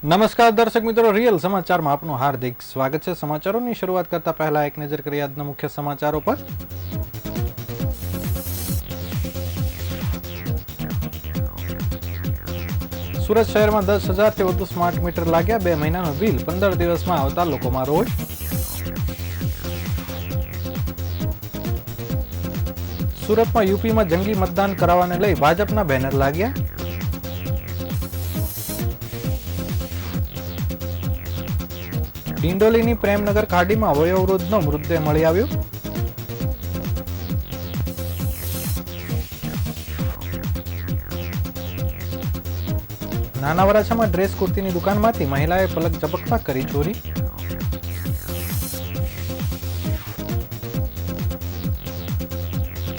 નમસ્કાર દર્શક મિત્રો, રિયલ સમાચારમાં આપનું હાર્દિક સ્વાગત છે। સમાચારોની શરૂઆત કરતા પહેલા એક નજર કરીએ આજના મુખ્ય સમાચારો પર। સુરત શહેરમાં 10,000થી વધુ સ્માર્ટ મીટર લાગ્યા। 2 મહિનાનું બિલ 15 દિવસમાં આવતા લોકોમાં રોષ। સુરતમાં યુપીમાં જંગી મતદાન કરાવવાને લઈ ભાજપના બેનર લાગ્યા। ડિંડોલીની પ્રેમનગર ખાડીમાં વયોવૃદ્ધનો મૃતદેહ મળી આવ્યો। નાના વરાછામાં ડ્રેસ કુર્તીની દુકાનમાંથી મહિલાએ પલક ઝપકતા કરી ચોરી।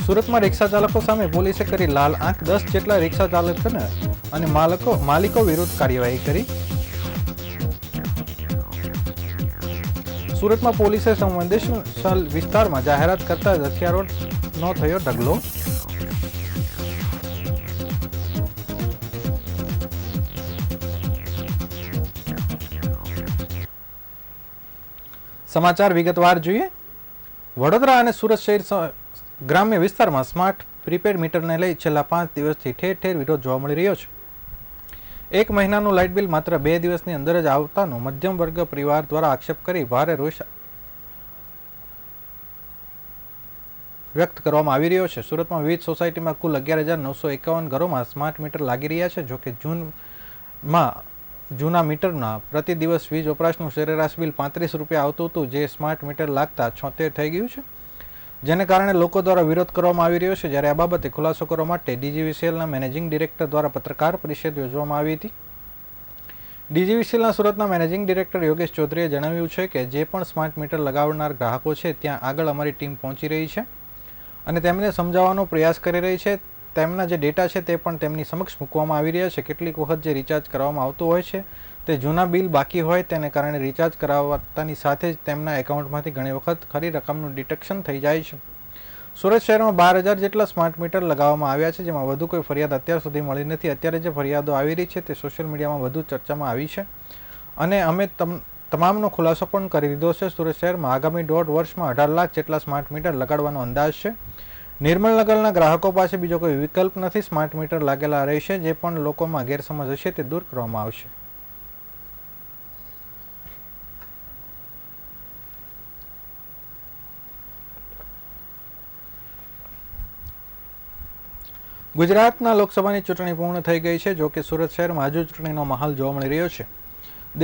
સુરતમાં રિક્ષા ચાલકો સામે પોલીસે કરી લાલ આંખ। 10 જેટલા રિક્ષા ચાલકોને અને માલિકો વિરુદ્ધ કાર્યવાહી કરી। સુરતમાં પોલીસે સંવેદનશીલ વિસ્તારમાં જાહેરાત કરતા જ હથિયારોનો થયો ઢગલો। સમાચાર વિગતવાર જોઈએ। વડોદરા અને સુરત શહેર ગ્રામ્ય વિસ્તારમાં સ્માર્ટ પ્રીપેડ મીટરને લઈ છેલ્લા 5 દિવસથી ઠેર ઠેર વિરોધ જોવા મળી રહ્યો છે। 1 મહિનાનું લાઇટ બિલ માત્ર 2 દિવસની અંદર જ આવતાનો મધ્યમ વર્ગ પરિવાર દ્વારા આક્ષેપ કરી ભારે રોષ વ્યક્ત કરવામાં આવી રહ્યો છે। સુરતમાં વિવિધ સોસાયટીમાં કુલ 11,951 ઘરોમાં સ્માર્ટ મીટર લાગી રહ્યા છે। જોકે જૂના મીટરના પ્રતિ દિવસ વીજ વપરાશનું સરેરાશ બિલ 35 રૂપિયા આવતું હતું, જે સ્માર્ટ મીટર લાગતા 76 થઈ ગયું છે, જેને કારણે લોકો દ્વારા વિરોધ કરવામાં આવી રહ્યો છે। જ્યારે આ બાબતે ખુલાસો કરવા માટે ડીજીવીસીએલના મેનેજિંગ ડિરેક્ટર દ્વારા પત્રકાર પરિષદ યોજવામાં આવી હતી। ડીજીવીસીએલના સુરતના મેનેજિંગ ડિરેક્ટર યોગેશ ચૌધરીએ જણાવ્યું છે કે જે પણ સ્માર્ટ મીટર લગાવનાર ગ્રાહકો છે ત્યાં આગળ અમારી ટીમ પહોંચી રહી છે અને તેમને સમજાવવાનો પ્રયાસ કરી રહી છે। તેમના જે ડેટા છે તે પણ તેમની સમક્ષ મૂકવામાં આવી રહ્યા છે। કેટલીક વખત જે રિચાર્જ કરવામાં આવતું હોય છે તે જૂના બિલ બાકી હોય તેને કારણે રિચાર્જ કરાવતાની સાથે જ તેમના એકાઉન્ટમાંથી ઘણી વખત ખરી રકમનું ડિટેક્શન થઈ જાય છે। સુરત શહેરમાં 12,000 જેટલા સ્માર્ટ મીટર લગાવવામાં આવ્યા છે, જેમાં વધુ કોઈ ફરિયાદ અત્યાર સુધી મળી નથી। અત્યારે જે ફરિયાદો આવી રહી છે તે સોશિયલ મીડિયામાં વધુ ચર્ચામાં આવી છે અને અમે તમામનો ખુલાસો પણ કરી દીધો છે। સુરત શહેરમાં આગામી 1.5 વર્ષમાં 18 લાખ જેટલા સ્માર્ટ મીટર લગાડવાનો અંદાજ છે। નિર્મલનગરના ગ્રાહકો પાસે બીજો કોઈ વિકલ્પ નથી। સ્માર્ટ મીટર લાગેલા રહેશે। જે પણ લોકોમાં ગેરસમજ હશે તે દૂર કરવામાં આવશે। ગુજરાતના લોકસભાની ચૂંટણી પૂર્ણ થઈ ગઈ છે। જો કે સુરત શહેરમાં હજુ ચૂંટણીનો માહોલ જોવા મળી રહ્યો છે।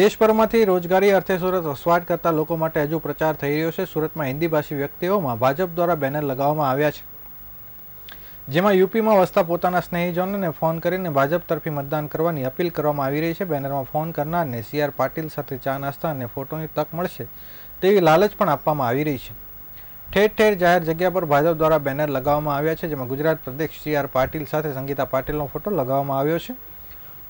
દેશભરમાંથી રોજગારી અર્થે સુરત વસવાટ કરતા લોકો માટે હજુ પ્રચાર થઈ રહ્યો છે। સુરતમાં હિન્દી ભાષી વ્યક્તિઓમાં ભાજપ દ્વારા બેનર લગાવવામાં આવ્યા છે, જેમાં યુપીમાં વસતા પોતાના સ્નેહીજનોને ફોન કરીને ભાજપ તરફી મતદાન કરવાની અપીલ કરવામાં આવી રહી છે। બેનરમાં ફોન કરનારને CR પાટીલ સાથે ચા નાસ્તા અને ફોટોની તક મળશે તેવી લાલચ પણ આપવામાં આવી રહી છે। ઠેર ઠેર જાહેર જગ્યા પર ભાજપ દ્વારા બેનર લગાવવામાં આવ્યા છે, જેમાં ગુજરાત પ્રદેશ CR પાટીલ સાથે સંગીતા પાટીલનો ફોટો લગાવવામાં આવ્યો છે।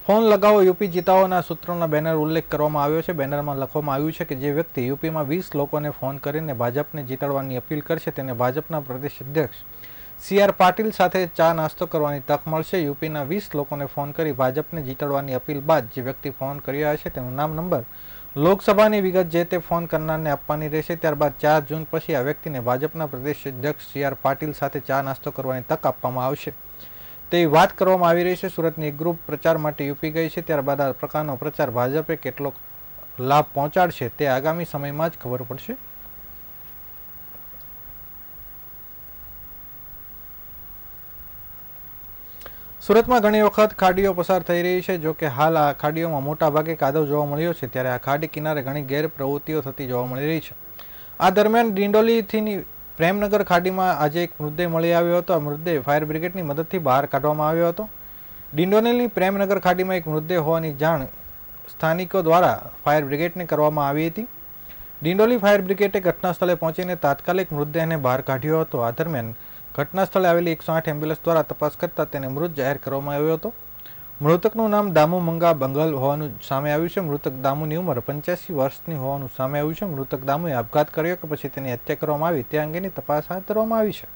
ફોન લગાવો યુપી જીતાઓના સૂત્રોના બેનર ઉલ્લેખ કરવામાં આવ્યો છે। બેનરમાં લખવામાં આવ્યું છે કે જે વ્યક્તિ યુપીમાં 20 લોકોને ફોન કરીને ભાજપને જીતાડવાની અપીલ કરશે તેને ભાજપના પ્રદેશ અધ્યક્ષ CR પાટીલ સાથે ચા નાસ્તો કરવાની તક મળશે। યુપીના 20 લોકોને ફોન કરી ભાજપને જીતાડવાની અપીલ બાદ જે વ્યક્તિ ફોન કર્યો હશે તેનું નામ, નંબર, લોકસભાની વિગત જે તે ફોન કરનારને આપવાની રહેશે। ત્યારબાદ 4 જૂન પછી આ વ્યક્તિને ભાજપના પ્રદેશ અધ્યક્ષ CR પાટીલ સાથે ચા નાસ્તો કરવાની તક આપવામાં આવશે તેવી વાત કરવામાં આવી રહી છે। સુરતની એક ગ્રુપ પ્રચાર માટે યુપી ગઈ છે। ત્યારબાદ આ પ્રકારનો પ્રચાર ભાજપે કેટલો લાભ પહોંચાડશે તે આગામી સમયમાં જ ખબર પડશે। સુરતમાં ઘણી વખત ખાડીઓ પસાર થઈ રહી છે। જો કે હાલ આ ખાડીઓમાં મોટા ભાગે કાદવ જોવા મળ્યો છે, ત્યારે આ ખાડી કિનારે ઘણી ગેરપ્રવૃત્તિઓ થતી જોવા મળી રહી છે। આ દરમિયાન ડિંડોલીથી પ્રેમનગર ખાડીમાં આજે એક મૃતદેહ મળી આવ્યો હતો। આ મૃતદેહ ફાયર બ્રિગેડની મદદથી બહાર કાઢવામાં આવ્યો હતો। ડિંડોલીની પ્રેમનગર ખાડીમાં એક મૃતદેહ હોવાની જાણ સ્થાનિકો દ્વારા ફાયર બ્રિગેડને કરવામાં આવી હતી। ડિંડોલી ફાયર બ્રિગેડે ઘટના સ્થળે પહોંચીને તાત્કાલિક મૃતદેહને બહાર કાઢ્યો હતો। આ દરમિયાન ઘટના સ્થળે આવેલી 108 એમ્બ્યુલન્સ દ્વારા તપાસ કરતા તેને મૃત જાહેર કરવામાં આવ્યો હતો। મૃતકનું નામ દામુ મંગા બંગલ હોવાનું સામે આવ્યું છે। મૃતક દામુની ઉંમર 85 વર્ષની હોવાનું સામે આવ્યું છે। મૃતક દામુએ આપઘાત કર્યો કે પછી તેની હત્યા કરવામાં આવી તે અંગેની તપાસ હાથ ધરવામાં આવી છે।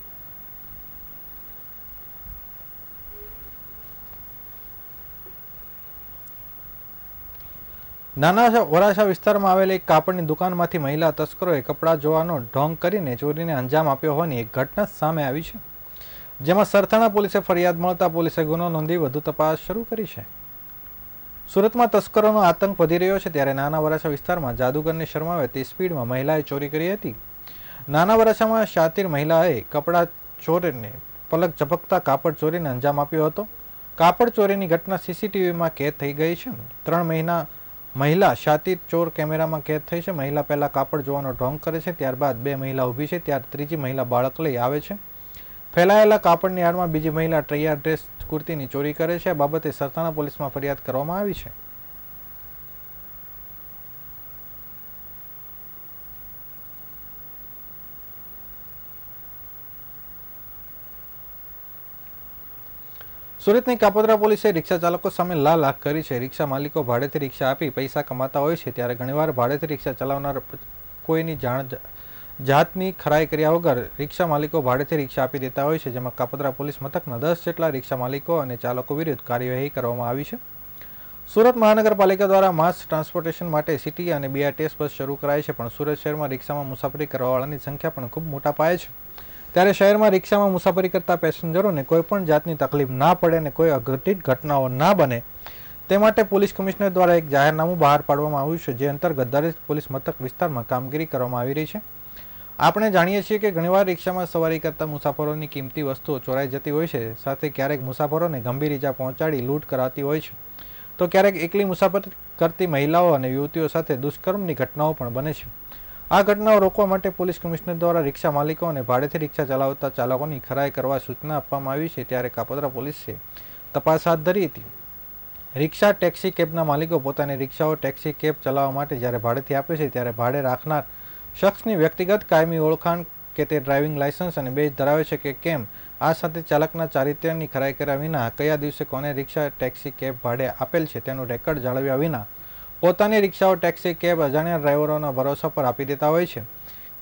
નાના વરાછા વિસ્તારમાં આવેલી એક કાપડની દુકાનમાંથી મહિલા તસ્કરોએ કપડાં જોવાનો ઢોંગ કરીને ચોરીને અંજામ આપ્યો હોવાની એક ઘટના સામે આવી છે, જેમાં સરથાણા પોલીસે ફરિયાદ મળતા પોલીસે ગુનો નોંધી વધુ તપાસ શરૂ કરી છે. સુરતમાં તસ્કરોનો આતંક વધી રહ્યો છે, ત્યારે નાના વરાછા વિસ્તારમાં જાદુગરને શરમાવે તે સ્પીડમાં મહિલાએ ચોરી કરી હતી. નાના વરાછામાં શાતીર મહિલાએ કપડાં ચોરીને પલક ઝપકતા કાપડ ચોરીને અંજામ આપ્યો હતો. કાપડ ચોરીની ઘટના સીસીટીવીમાં કેદ થઈ ગઈ છે. 3 મહિલા શાતીર ચોર કેમેરામાં કેદ થઈ છે. મહિલા પહેલા કાપડ જોવાનો ઢોંગ કરે છે, ત્યારબાદ 2 મહિલા ઊભી છે, ત્યારે ત્રીજી મહિલા બાળક લઈ આવે છે. ફેલાયેલા કાપડની આડમાં બીજી મહિલા તૈયાર ડ્રેસ કુર્તીની ચોરી કરે છે. આ બાબતે સરથાણા પોલીસમાં ફરિયાદ કરવામાં આવી છે. સુરતની કાપોદ્રા પોલીસે રિક્ષા ચાલકો સામે લાલ આંખ કરી છે. રિક્ષા માલિકો ભાડેથી રિક્ષા આપી પૈસા કમાતા હોય છે, ત્યારે ઘણીવાર ભાડેથી રિક્ષા ચલાવનાર કોઈની જાતની ખરાઈ કર્યા વગર રિક્ષા માલિકો ભાડેથી રિક્ષા આપી દેતા હોય છે, જેમાં કાપોદ્રા પોલીસ મથકના 10 જેટલા રિક્ષા માલિકો અને ચાલકો વિરુદ્ધ કાર્યવાહી કરવામાં આવી છે. સુરત મહાનગરપાલિકા દ્વારા માસ ટ્રાન્સપોર્ટેશન માટે સિટી અને બીઆરટીએસ બસ શરૂ કરાઈ છે, પણ સુરત શહેરમાં રિક્ષામાં મુસાફરી કરવાવાળાની સંખ્યા પણ ખૂબ મોટા પાયે છે. ત્યારે શહેરમાં રિક્ષામાં મુસાફરી કરતા પેસેન્જરોને કોઈપણ જાતની તકલીફ ના પડે અને કોઈ અઘટિત ઘટનાઓ ના બને તે માટે પોલીસ કમિશનર દ્વારા એક જાહેરનામું બહાર પાડવામાં આવ્યું છે, જે અંતર્ગત દરેક પોલીસ મથક વિસ્તારમાં કામગીરી કરવામાં આવી રહી છે. આપણે જાણીએ છીએ કે ઘણીવાર રિક્ષામાં સવારી કરતા મુસાફરોની કિંમતી વસ્તુઓ ચોરાઈ જતી હોય છે, સાથે ક્યારેક મુસાફરોને ગંભીર ઇજા પહોંચાડી લૂંટ કરાતી હોય છે, તો ક્યારેક એકલી મુસાફરી કરતી મહિલાઓ અને યુવતીઓ સાથે દુષ્કર્મની ઘટનાઓ પણ બને છે. આ ઘટનાઓ રોકવા માટે પોલીસ કમિશનર દ્વારા રિક્ષા માલિકો અને ભાડેથી રિક્ષા ચલાવતા ચાલકોની ખરાઈ કરવા સૂચના આપવામાં આવી છે. ત્યારે કાપોદ્રા પોલીસે તપાસ હાથ ધરી હતી. રિક્ષા ટેક્સી કેબના માલિકો પોતાની રિક્ષાઓ ટેક્સી કેબ ચલાવવા માટે જ્યારે ભાડેથી આપે છે, ત્યારે ભાડે રાખનાર શખ્સની વ્યક્તિગત કાયમી ઓળખાણ કે તે ડ્રાઇવિંગ લાયસન્સ અને બેજ ધરાવે છે કે કેમ, આ સાથે ચાલકના ચારિત્ર્યની ખરાઈ કર્યા વિના કયા દિવસે કોને રિક્ષા ટેક્સી કેબ ભાડે આપેલ છે તેનું રેકર્ડ જાળવ્યા વિના પોતાની રિક્ષાઓ ટેક્સી કેબ અજાણ્યા ડ્રાઈવરોના ભરોસા પર આપી દેતા હોય છે.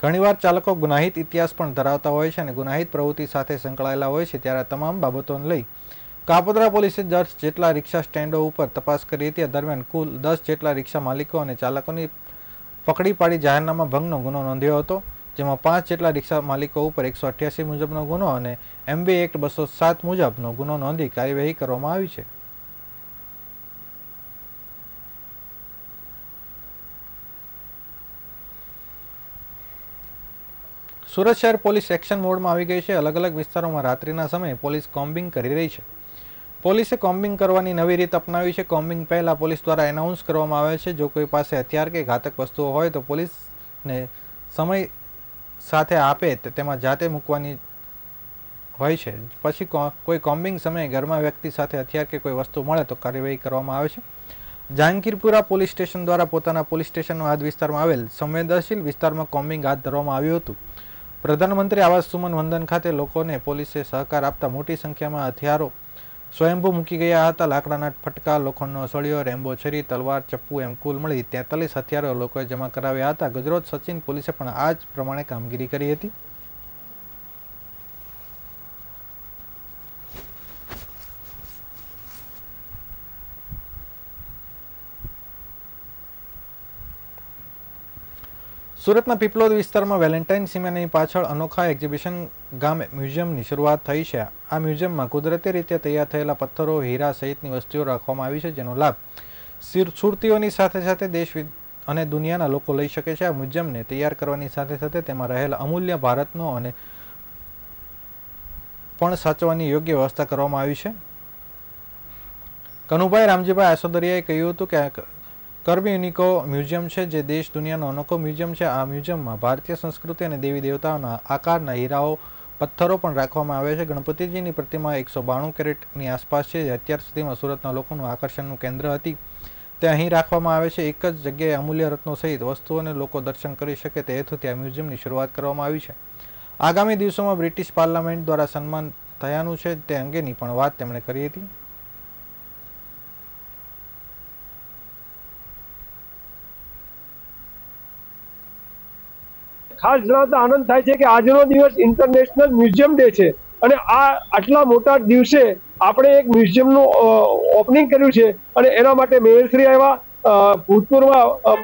ઘણીવાર ચાલકો ગુનાહિત ઇતિહાસ પણ ધરાવતા હોય છે અને ગુનાહિત પ્રવૃત્તિ સાથે સંકળાયેલા હોય છે. ત્યારે તમામ બાબતોને લઈ કાપોદ્રા પોલીસે 10 જેટલા રિક્ષા સ્ટેન્ડો ઉપર તપાસ કરી હતી. દરમિયાન કુલ 10 જેટલા રિક્ષા માલિકો અને ચાલકોની પકડી પાડી જાહેરનામા ભંગનો ગુનો નોંધ્યો હતો, જેમાં 5 જેટલા રિક્ષા માલિકો ઉપર 188 મુજબનો ગુનો અને MB એક્ટ 207 મુજબનો ગુનો નોંધી કાર્યવાહી કરવામાં આવી છે. સુરત શહેર પોલીસ એક્શન મોડમાં આવી ગઈ છે. અલગ અલગ વિસ્તારોમાં રાત્રિના સમયે પોલીસ કોમ્બિંગ કરી રહી છે. પોલીસે કોમ્બિંગ કરવાની નવી રીત અપનાવી છે. કોમ્બિંગ પહેલા પોલીસ દ્વારા એનાઉન્સ કરવામાં આવે છે. જો કોઈ પાસે હથિયાર કે ઘાતક વસ્તુઓ હોય તો પોલીસને સમય સાથે આપે તેમાં જાતે મૂકવાની હોય છે. પછી કોઈ કોમ્બિંગ સમયે ઘરમાં વ્યક્તિ સાથે હથિયાર કે કોઈ વસ્તુ મળે તો કાર્યવાહી કરવામાં આવે છે. જહાંગીરપુરા પોલીસ સ્ટેશન દ્વારા પોતાના પોલીસ સ્ટેશનનો હદ વિસ્તારમાં આવેલ સંવેદનશીલ વિસ્તારમાં કોમ્બિંગ હાથ ધરવામાં આવ્યું હતું. પ્રધાનમંત્રી આવાસ સુમન વંદન ખાતે લોકોને પોલીસે સહકાર આપતા મોટી સંખ્યામાં હથિયારો સ્વયંભૂ મૂકી ગયા હતા. લાકડાના ફટકા, લોખંડનો સળિયો, રેમ્બો છરી, તલવાર, ચપ્પુ એમ કુલ મળી 43 હથિયારો લોકોએ જમા કરાવ્યા હતા. ગુજરાત સચિન પોલીસે પણ આ જ પ્રમાણે કામગીરી કરી હતી. સુરતના પીપલોદ વિસ્તારમાં વેલેન્ટાઇન સિનેમાની પાછળ અનોખા એક્ઝિબિશન ગામે મ્યુઝિયમની શરૂઆત થઈ છે. આ મ્યુઝિયમમાં કુદરતી રીતે તૈયાર થયેલા પથ્થરો, હીરા સહિતની વસ્તુઓ રાખવામાં આવી છે, જેનો લાભ સુરતીઓની સાથે સાથે દેશ અને દુનિયાના લોકો લઈ શકે છે. આ મ્યુઝિયમને તૈયાર કરવાની સાથે સાથે તેમાં રહેલા અમૂલ્ય ભારતનો અને પણ સાચવવાની યોગ્ય વ્યવસ્થા કરવામાં આવી છે. કનુભાઈ રામજીભાઈ આસોદરિયાએ કહ્યું હતું કે કર્બ યુનિકો મ્યુઝિયમ છે, જે દેશ દુનિયાનો અનોખો મ્યુઝિયમ છે. આ મ્યુઝિયમમાં ભારતીય સંસ્કૃતિ અને દેવી દેવતાઓના આકારના હીરાઓ, પથ્થરો પણ રાખવામાં આવ્યા છે. ગણપતિજીની પ્રતિમા 192 કેરેટની આસપાસ છે, જે અત્યાર સુધીમાં સુરતના લોકોનું આકર્ષણનું કેન્દ્ર હતી. તે અહીં રાખવામાં આવે છે. એક જ જગ્યાએ અમૂલ્ય રત્નો સહિત વસ્તુઓને લોકો દર્શન કરી શકે તે હેતુથી આ મ્યુઝિયમની શરૂઆત કરવામાં આવી છે. આગામી દિવસોમાં બ્રિટિશ પાર્લામેન્ટ દ્વારા સન્માન થયાનું છે તે અંગેની પણ વાત તેમણે કરી હતી. ખાસ જણાવતા આનંદ થાય છે કે આજનો દિવસ ઇન્ટરનેશનલ મ્યુઝિયમ ડે છે અને આ આટલા મોટા દિવસે આપણે એક મ્યુઝિયમનું ઓપનિંગ કર્યું છે અને એના માટે મેયરશ્રી આવ્યા, ભૂતપૂર્વ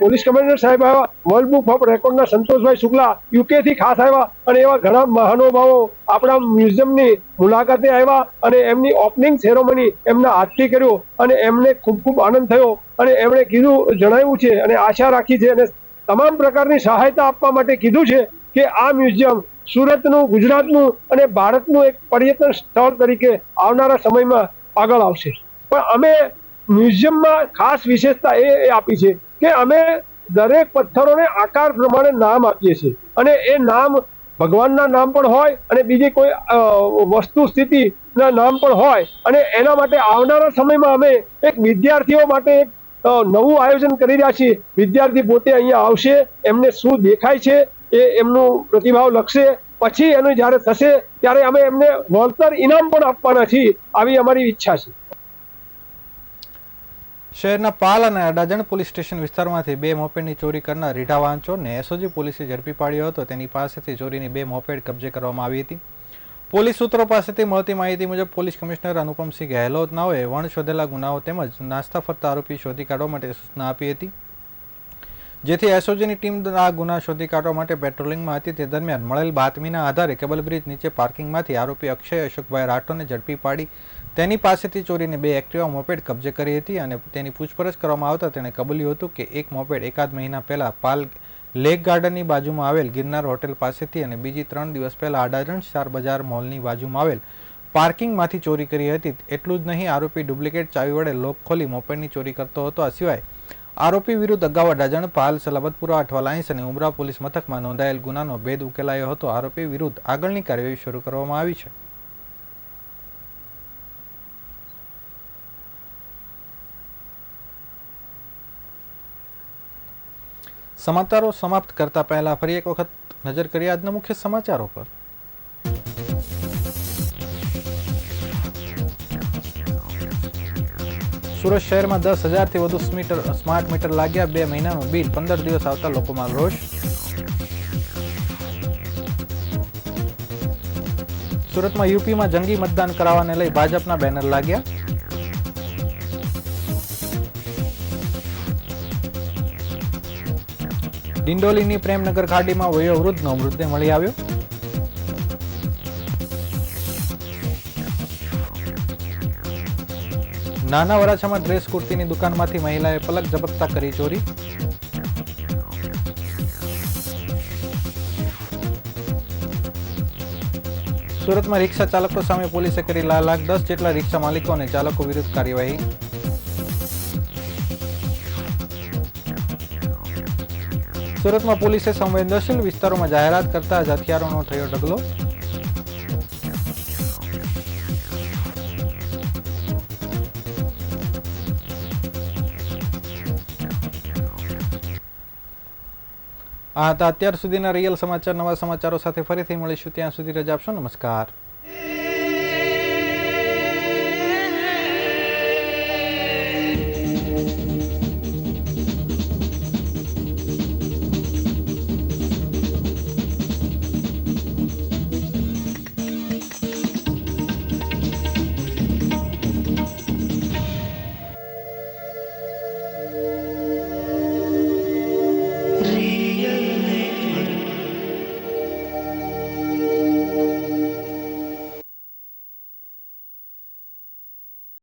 પોલીસ કમિશનર સાહેબ આવ્યા, વર્લ્ડ બુક ઓફ રેકોર્ડના સંતોષભાઈ શુક્લા યુકે થી ખાસ આવ્યા અને એવા ઘણા મહાનુભાવો આપણા મ્યુઝિયમની મુલાકાતે આવ્યા અને એમની ઓપનિંગ સેરેમની એમના હાથથી કર્યો અને એમને ખૂબ ખૂબ આનંદ થયો અને એમણે જણાવ્યું છે અને આશા રાખી છે અને તમામ પ્રકારની સહાયતા આપવા માટે કીધું છે કે આ મ્યુઝિયમ સુરતનું, ગુજરાતનું અને ભારતનું એક પર્યટન સ્થળ તરીકે આવનારા સમયમાં આગળ આવશે. પણ અમે મ્યુઝિયમમાં ખાસ વિશેષતા એ આપી છે કે અમે દરેક પથ્થરોને આકાર પ્રમાણે નામ આપીએ છીએ અને એ નામ ભગવાનના નામ પણ હોય અને બીજી કોઈ વસ્તુ સ્થિતિના નામ પણ હોય અને એના માટે આવનારા સમયમાં અમે એક વિદ્યાર્થીઓ માટે એક નવું આયોજન કરી રહ્યા છીએ. વિદ્યાર્થી પોતે અહીંયા આવશે, એમને શું દેખાય છે એ એમનું પ્રતિભાવ લખશે, પછી એનું જ્યારે થશે ત્યારે અમે એમને વળતર ઇનામ પણ આપવાના છીએ, આવી અમારી ઈચ્છા છે. શહેરના પાલ અને અડાજણ પોલીસ સ્ટેશન વિસ્તારમાંથી 2 મોપેડની ચોરી કરનાર રીઢા વાંચોરને એસઓજી પોલીસે ઝડપી પાડ્યો હતો. તેની પાસેથી ચોરીની 2 મોપેડ કબજે કરવામાં આવી હતી. પોલીસ સૂત્રો પાસેથી મળતી માહિતી મુજબ પોલીસ કમિશનર અનુપમસિંહ ગહેલોતનાઓએ વણ શોધેલા ગુનાઓ તેમજ નાસ્તા ફરતા આરોપી શોધી કાઢવા માટે સૂચના આપી હતી, જેથી એસઓજીની ટીમ આ ગુના શોધી કાઢવા માટે પેટ્રોલિંગમાં હતી. તે દરમિયાન મળેલ બાતમીના આધારે કેબલ બ્રિજ નીચે પાર્કિંગમાંથી આરોપી અક્ષય અશોકભાઈ રાઠોડને ઝડપી પાડી તેની પાસેથી ચોરીની 2 એક્ટિવા મોપેડ કબજે કરી હતી અને તેની પૂછપરછ કરવામાં આવતા તેણે કબૂલ્યું હતું કે એક મોપેડ એકાદ મહિના પહેલા પાલ લેક ગાર્ડનની બાજુમાં આવેલ ગિરનાર હોટેલ પાસેથી અને બીજી 3 દિવસ પહેલા અડાજણ સ્ટાર બજાર મોલની બાજુમાં આવેલ પાર્કિંગમાંથી ચોરી કરી હતી. એટલું જ નહીં, આરોપી ડુપ્લિકેટ ચાવી વડે લોક ખોલી મોપેડની ચોરી કરતો હતો. આ સિવાય આરોપી વિરુદ્ધ અગાઉ અડાજણ, પાલ, સલાબતપુરા, અઠવા લાઇન્સ અને ઉમરા પોલીસ મથકમાં નોંધાયેલ ગુનાનો ભેદ ઉકેલાયો હતો. આરોપી વિરુદ્ધ આગળની કાર્યવાહી શરૂ કરવામાં આવી છે. સમાચારો સમાપ્ત કરતા પહેલા ફરી એક વખત નજર કરીએ આજના મુખ્ય સમાચારો પર. સુરત શહેરમાં 10,000થી વધુ સ્માર્ટ મીટર લાગ્યા. 2 મહિનાનું બિલ 15 દિવસ આવતા લોકોમાં રોષ. સુરતમાં યુપીમાં જંગી મતદાન કરાવવાને લઈ ભાજપના બેનર લાગ્યા. ડિંડોલીની પ્રેમનગર ખાડીમાં વયોવૃદ્ધનો મૃતદેહ મળી આવ્યો. નાના વરાછામાં ડ્રેસ કુર્તીની દુકાનમાંથી મહિલાએ પલક ઝપકતા કરી ચોરી. સુરતમાં રિક્ષા ચાલકો સામે પોલીસે કરી લાલાક. 10 જેટલા રિક્ષા માલિકો અને ચાલકો વિરુદ્ધ કાર્યવાહી. સુરતમાં પોલીસે સંવેદનશીલ વિસ્તારોમાં જાહેરાત કરતા જ હથિયારોનો થયો ઢગલો. આ હતા અત્યાર સુધીના રિયલ સમાચાર. નવા સમાચારો સાથે ફરીથી મળીશું. ત્યાં સુધી રજા આપશો. નમસ્કાર.